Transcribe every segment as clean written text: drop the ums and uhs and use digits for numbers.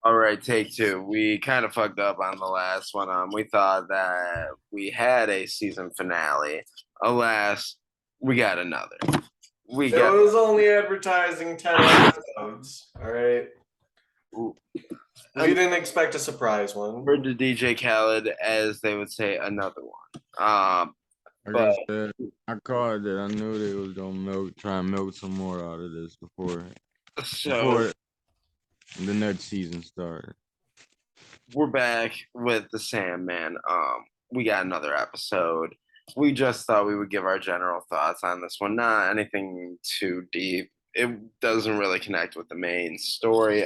All right, take two. We kind of fucked up on the last one. We thought that we had a season finale. Alas, we got another. We It got was only advertising 10 episodes. All right. We an didn't expect a surprise one. for the DJ Khaled, as they would say, another one. Like But I said, I called it. I knew they was gonna try and milk some more out of this so before the next season started. we're back with the Sandman. We got another episode. We just thought we would give our general thoughts on this one. Not anything too deep. It doesn't really connect with the main story.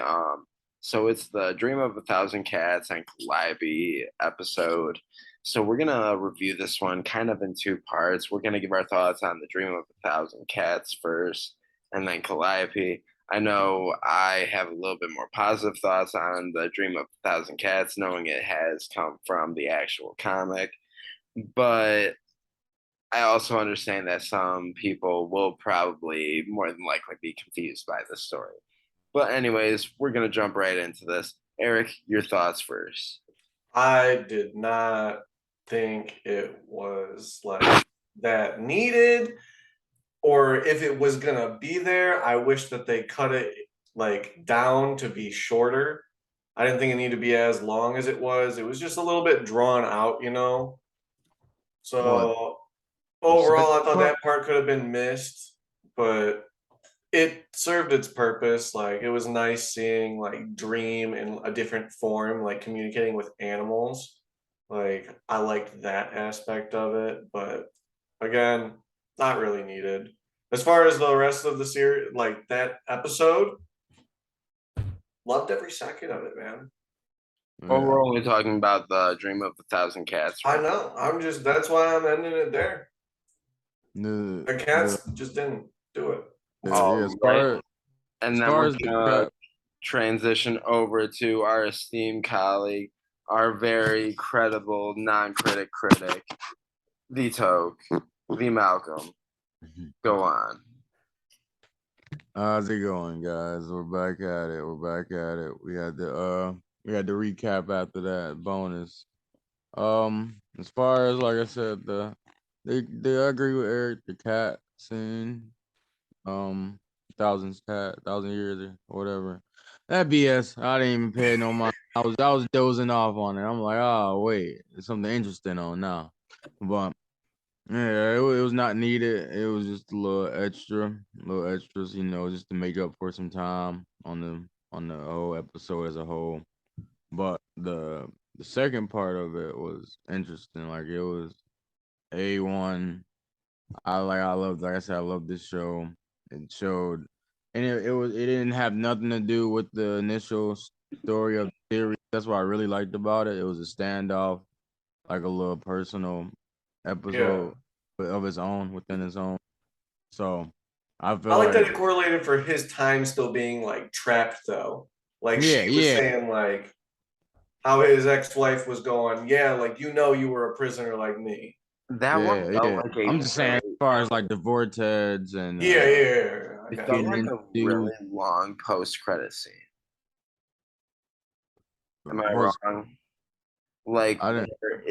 So it's the Dream of a Thousand Cats and Calliope episode. So we're gonna review this one kind of in two parts. We're gonna give our thoughts on the Dream of a Thousand Cats first, and then Calliope. I know I have a little bit more positive thoughts on the Dream of a Thousand Cats, knowing it has come from the actual comic. But I also understand that some people will probably more than likely be confused by the story. But, anyways, we're going to jump right into this. Eric, your thoughts first. I did not think it was like that needed, or if it was gonna be there, I wish that they cut it like down to be shorter. I didn't think it needed to be as long as it was. It was just a little bit drawn out, you know. What So the second overall, I thought part? that part could have been missed, but it served its purpose. Like it was nice seeing like Dream in a different form, like communicating with animals. Like I liked that aspect of it, but again, not really needed. As far as the rest of the series, like that episode, loved every second of it, man. Well, Yeah. we're only talking about the Dream of a Thousand Cats, I right? know. I'm just that's why I'm ending it there. The The the cats just didn't do it. yeah. All right. And As then far we're as the going to cat, transition over to our esteemed colleague, our very credible non-critic critic, the Toke, the Malcolm. Go on. how's it going, guys? We're back at it. We're back at it. We had the recap after that bonus. As far as like I said, they agree with Eric. The cat scene, um, thousand years or whatever. That BS. I didn't even pay no mind. I was dozing off on it. I'm like, oh wait, there's something interesting on now. But yeah, it was not needed. It was just little extras, just to make up for some time on the whole episode as a whole. But the second part of it was interesting. Like it was A1. I loved, like I said, I love this show. It showed, and it didn't have nothing to do with the initial story of the series. That's what I really liked about it. It was a standoff, like a little personal Yeah. episode of its own within its own. So I I feel like that like, it correlated for his time still being like trapped though. Like yeah, she was yeah, saying like how his ex-wife was going, yeah, like you were a prisoner like me. That one yeah, felt yeah. like a I'm just saying, as really, far as like the vortex and Yeah. I it got felt getting you. like a really into long post-credit scene. Am I horse, wrong? Like I didn't. where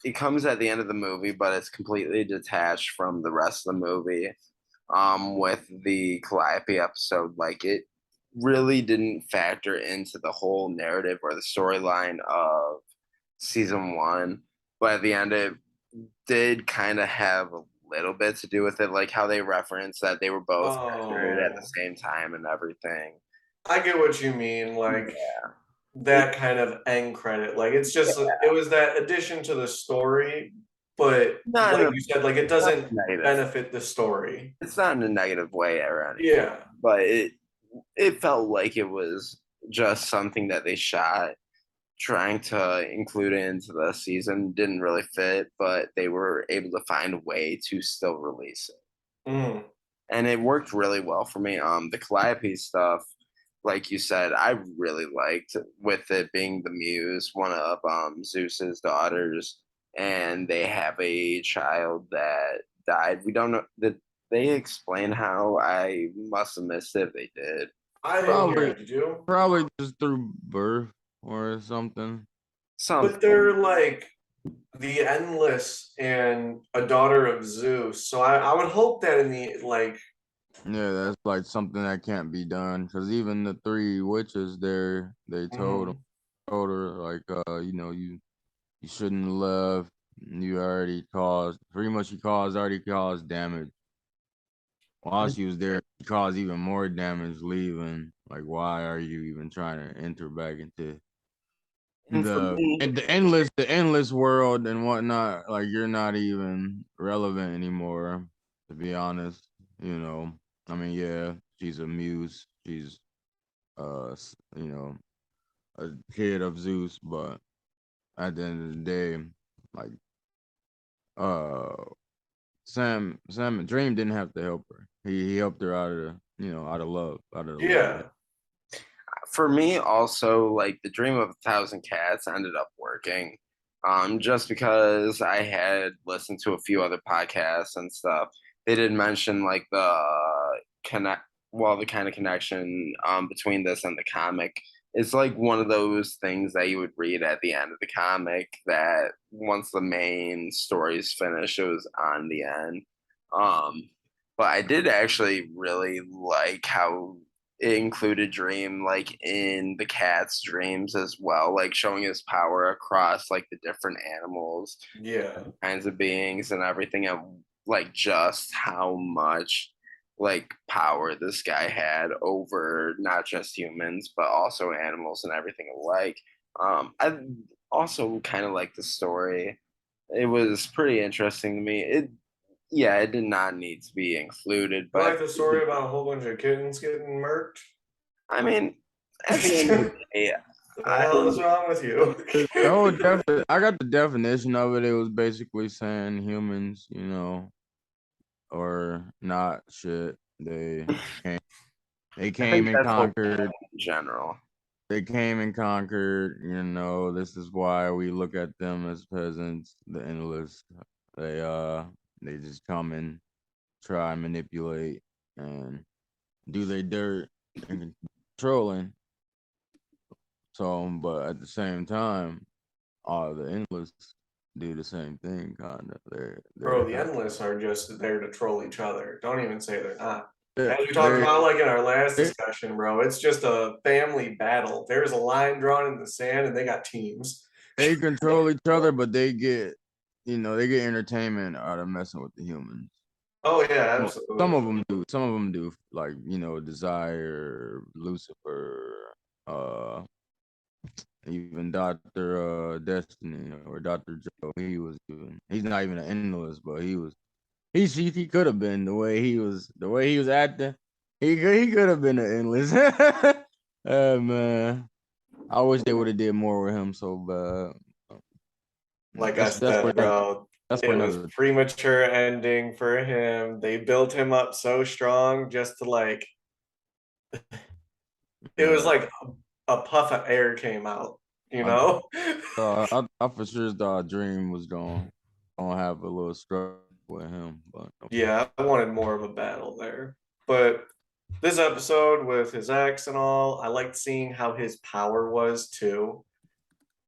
it comes at the end of the movie, but it's completely detached from the rest of the movie. With the Calliope episode, like it really didn't factor into the whole narrative or the storyline of season one. But at the end, it did kind of have a little bit to do with it, like how they referenced that they were both captured at the Oh, same time and everything. I get what you mean. Like Yeah, it, that kind of end credit. Like it's just yeah, it was that addition to the story, but not in like a, you said, like it not doesn't negative. benefit the story. It's not in a negative way or anything, Yeah. but it felt like it was just something that they shot trying to include it into the season didn't really fit, but they were able to find a way to still release it. Mm. And it worked really well for me. The Calliope stuff, like you said, I really liked with it being the muse, one of Zeus's daughters, and they have a child that died. We don't know. Did they explain how? I must have missed it if they did. I didn't hear Probably, it. Did you? probably just through birth or something. But Something. they're like the Endless and a daughter of Zeus. So I would hope that in the like. Yeah, that's like something that can't be done. Cause even the three witches there, they Mhm. told her like, you shouldn't love. You already caused pretty much. You caused already caused damage while she was there. She caused even more damage leaving. Like, why are you even trying to enter back into And for me, the endless world and whatnot? Like, you're not even relevant anymore. To be honest, you know. I mean, yeah, she's a muse. She's a kid of Zeus, but at the end of the day, like uh Sam Dream didn't have to help her. He helped her out of out of love, out of the love. Yeah. for me also, like the Dream of a Thousand Cats ended up working. Just because I had listened to a few other podcasts and stuff. They did mention like connect the kind of connection between this and the comic. It's like one of those things that you would read at the end of the comic that once the main story's finished, it was on the end. Um, but I did actually really like how it included Dream like in the cat's dreams as well, like showing his power across like the different animals, Yeah. kinds of beings and everything, and like just how much like power this guy had over not just humans but also animals and everything alike. I also kind of like the story. It was pretty interesting to me. It did not need to be included, You but like the story about a whole bunch of kittens getting murked? I mean, at the end of the day, The I hell is wrong with you? I got the definition of it. It was basically saying humans, or not shit. Came, they I came think and that's what conquered. in general. They came and conquered. This is why we look at them as peasants, the endless. They uh, they just come and try and manipulate and do their dirt and controlling. So, but at the same time, all the endless do the same thing, kind of. They're Bro, the kind Endless are just there to troll each other. Don't even say they're not. of As we talked they about, like in our last they discussion, bro, it's just a family battle. There's a line drawn in the sand, and they got teams. they control each other, but they get entertainment out of messing with the humans. Oh yeah, Some absolutely. of them do. Some of them do. Like Desire, Lucifer, even Doctor Destiny or Doctor Joe. He's not even an endless, but he was. He could have been the way he was acting. He could have been an endless. Man, I wish they would have did more with him so bad. Like I That's for said, bro, that's for it was another. premature ending for him. They built him up so strong just to like it was Yeah, like a puff of air came out, you I know? I for sure thought Dream was gonna have a little struggle with him, but Yeah, I wanted more of a battle there. But this episode with his ex and all, I liked seeing how his power was too.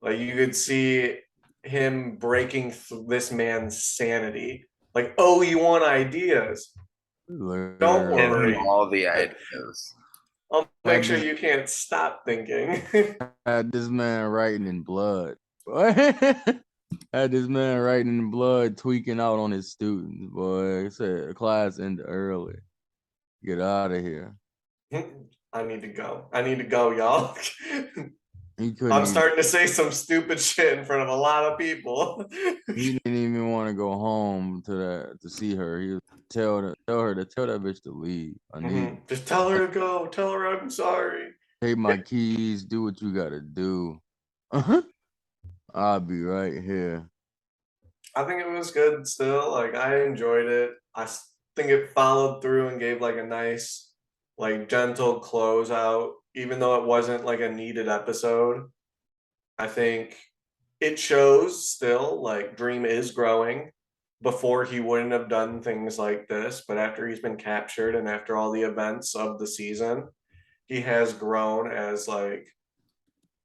Like you could see him breaking this man's sanity. Like, oh, you want ideas? Don't Give him literally worry. all the ideas. I'll make had sure this you can't stop thinking. had this man writing in blood. Had this man writing in blood, tweaking out on his students. Boy, I said class ended early. Get out of here. I need to go. I need to go, y'all. He couldn't I'm even. starting to say some stupid shit in front of a lot of people. He didn't even want to go home to see her. He was tell that bitch to leave. Just tell her to go. Tell her I'm sorry. Take my keys. Do what you gotta do. I'll be right here. I think it was good still. Like I enjoyed it. Think it followed through and gave like a nice, like gentle closeout, even though it wasn't like a needed episode. I think it shows still like Dream is growing. Before he wouldn't have done things like this, but after he's been captured and after all the events of the season, he has grown as like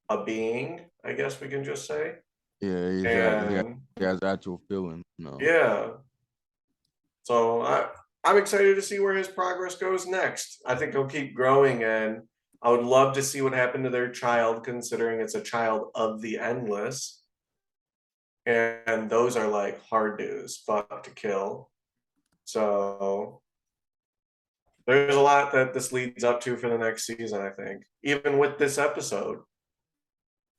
a being, I guess we can just say. Yeah, And he has actual feelings. No, yeah, so I'm excited to see where his progress goes next. I think he'll keep growing, and I would love to see what happened to their child, considering it's a child of the endless, and those are like hard news, fuck to kill. So there's a lot that this leads up to for the next season, I think. Even with this episode.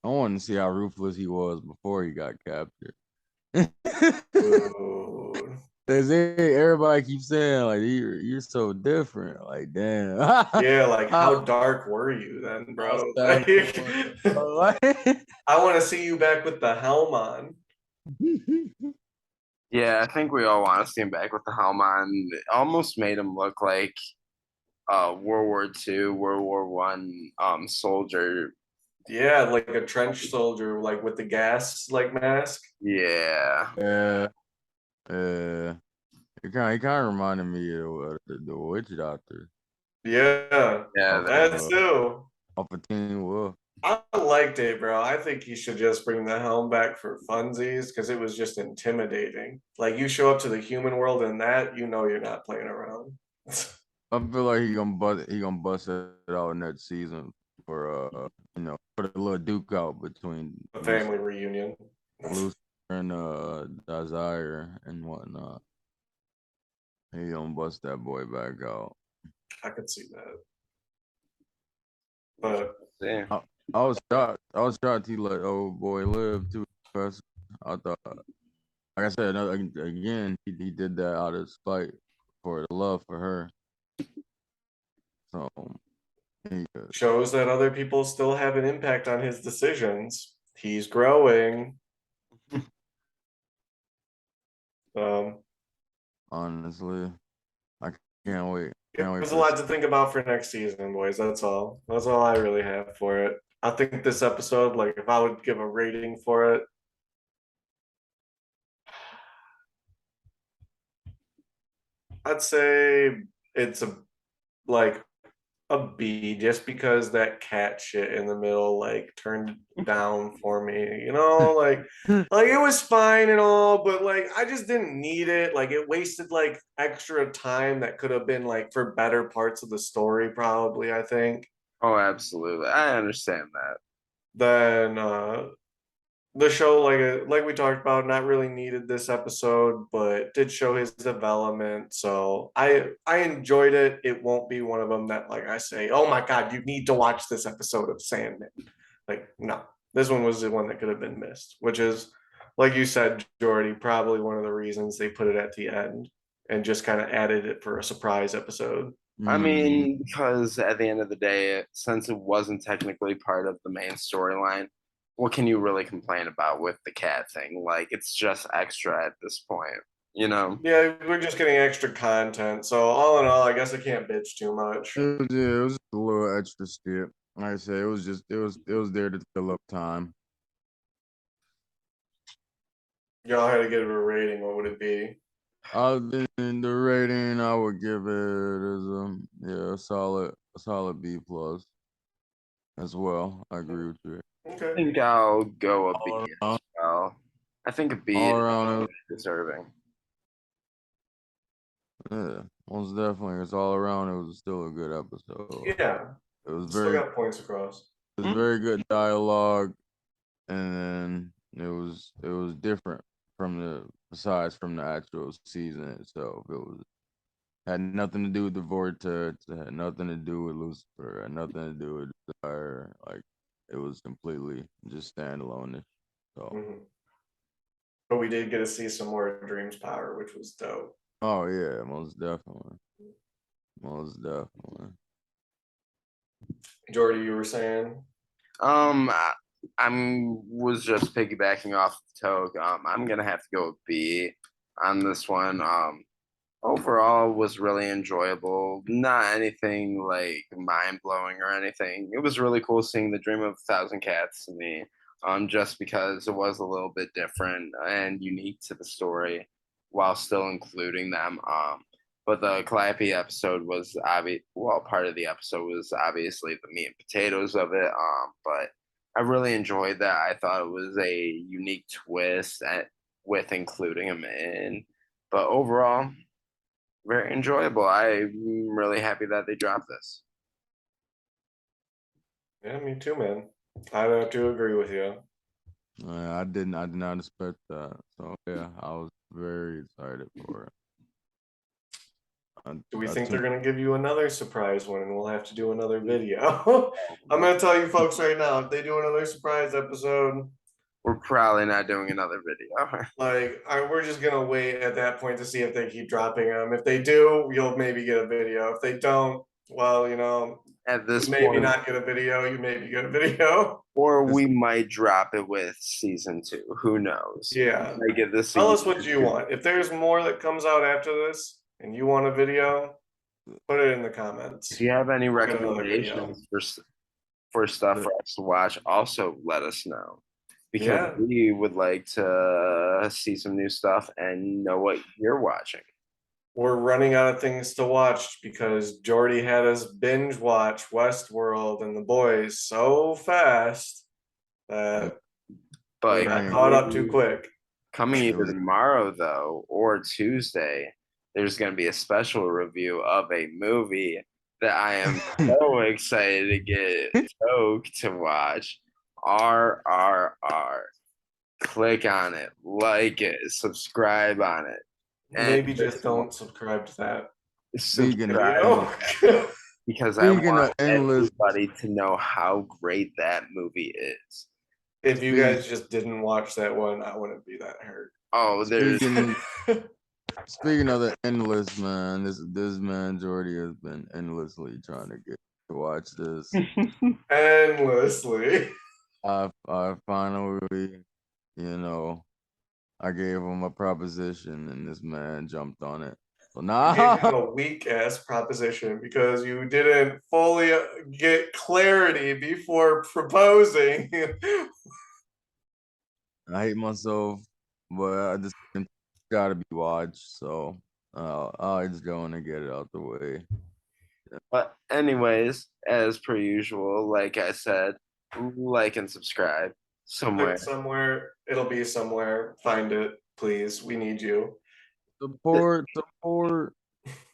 I wanted to see how ruthless he was before he got captured. Dude. Everybody keeps saying like you're so different. Like damn. Yeah, like how dark were you then, bro? Like, I want to see you back with the helm on. Yeah, I think we all want to see him back with the helm on. It almost made him look like World War II, World War One soldier. Yeah, like a trench soldier, like with the gas like mask. Yeah. Yeah, yeah. It kind of reminded me of the witch doctor. Yeah, Yeah, Off that of too. off of Teen Wolf. I liked it, bro. I think he should just bring the helm back for funsies because it was just intimidating. Like you show up to the human world and that, you know you're not playing around. I feel like he gonna bust it out next season for for the little duke out between A family reunion. Lucifer and Desire and whatnot. He gonna bust that boy back out. I could see that. But yeah. I was shocked. I was shocked he let old boy live too. Because I thought, like I said, again, he did that out of spite for the love for her. So he, shows that other people still have an impact on his decisions. He's growing. honestly, I can't wait. It Can't wait was a for lot to think about for next season, boys. That's all. That's all I really have for it. I think this episode, like, if I would give a rating for it, I'd say it's like a B, just because that cat shit in the middle like turned down for me. Like it was fine and all, but like I just didn't need it. Like it wasted like extra time that could have been like for better parts of the story, probably, I think. Oh, absolutely. I understand that. Then the show, like we talked about, not really needed this episode, but did show his development. So I enjoyed it. It won't be one of them that like I say, oh my god, you need to watch this episode of Sandman. Like no, this one was the one that could have been missed, which is like you said, Jordy, probably one of the reasons they put it at the end and just kind of added it for a surprise episode. I mm, mean, because at the end of the day, since it wasn't technically part of the main storyline, what can you really complain about with the cat thing? Like, it's just extra at this point, you know? Yeah, we're just getting extra content. So all in all, I guess I can't bitch too much. it was just a little extra skip. Like I said, it was there to fill up time. Y'all had to give it a rating. What would it be? Other than the rating, I would give it as a solid B plus as well. I agree with you. I Okay. think I'll go a B All as around, well. I think a B all is around, deserving. yeah, most definitely. It's all around. It was still a good episode. Yeah. It was Still very, got points across. it was very good dialogue, and then it was different from besides from the actual season itself. It was had nothing to do with the vortex. It had nothing to do with Lucifer. Had nothing to do with Desire. Like it was completely just standalone. So, Hmm. But we did get to see some more Dreams Power, which was dope. oh yeah, most definitely. Jordy, you were saying? I, I'm was just piggybacking off of Togue. I'm gonna have to go with B on this one. Overall was really enjoyable. Not anything like mind blowing or anything. It was really cool seeing the Dream of a Thousand Cats to me. Just because it was a little bit different and unique to the story, while still including them. But the Calliope episode was obvious. Well, part of the episode was obviously the meat and potatoes of it. But I really enjoyed that. I thought it was a unique twist with including him in. But overall, very enjoyable. I'm really happy that they dropped this. Yeah, me too, man. I have to agree with you. I did not expect that. So yeah, I was very excited for it. Do we I think they're tuned- going to give you another surprise one and we'll have to do another video? I'm going to tell you folks right now, if they do another surprise episode, We're probably not doing another video. we're just going to wait at that point to see if they keep dropping them. If they do, you'll maybe get a video. If they don't, well, At this maybe point, not get a video, you maybe get a video. or we might drop it with season 2. Who knows? Yeah. Might give this Tell us what you want. If there's more that comes out after this and you want a video, put it in the comments. If you have any We'll get another video. recommendations for stuff for us to watch, also let us know. Because Yeah. we would like to see some new stuff and know what you're watching. We're running out of things to watch because Jordy had us binge watch Westworld and The Boys so fast that But we got caught up too quick. coming either tomorrow, though, or Tuesday, there's going to be a special review of a movie that I am so excited to get stoked to watch. RRR. Click on it, like it, subscribe on it. And Maybe just don't subscribe to that. Speaking of Subscribe because I Speaking want of endless- everybody to know how great that movie is. If you guys just didn't watch that one, I wouldn't be that hurt. Oh, there's Speaking of the endless, man, this man Jordy has been endlessly trying to get to watch this. Endlessly. I finally, I gave him a proposition and this man jumped on it. So You now gave him a weak ass proposition because you didn't fully get clarity before proposing. I hate myself, but I just gotta be watched. So I just going to get it out the way. But anyways, as per usual, like I said, like and subscribe somewhere. Somewhere. It'll be somewhere. Find it, please. We need you. Support.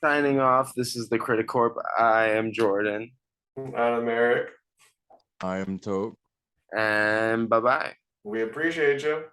Signing off. This is the Critic Corp. I am Jordan. I'm Eric. I am Toke. And bye-bye. We appreciate you.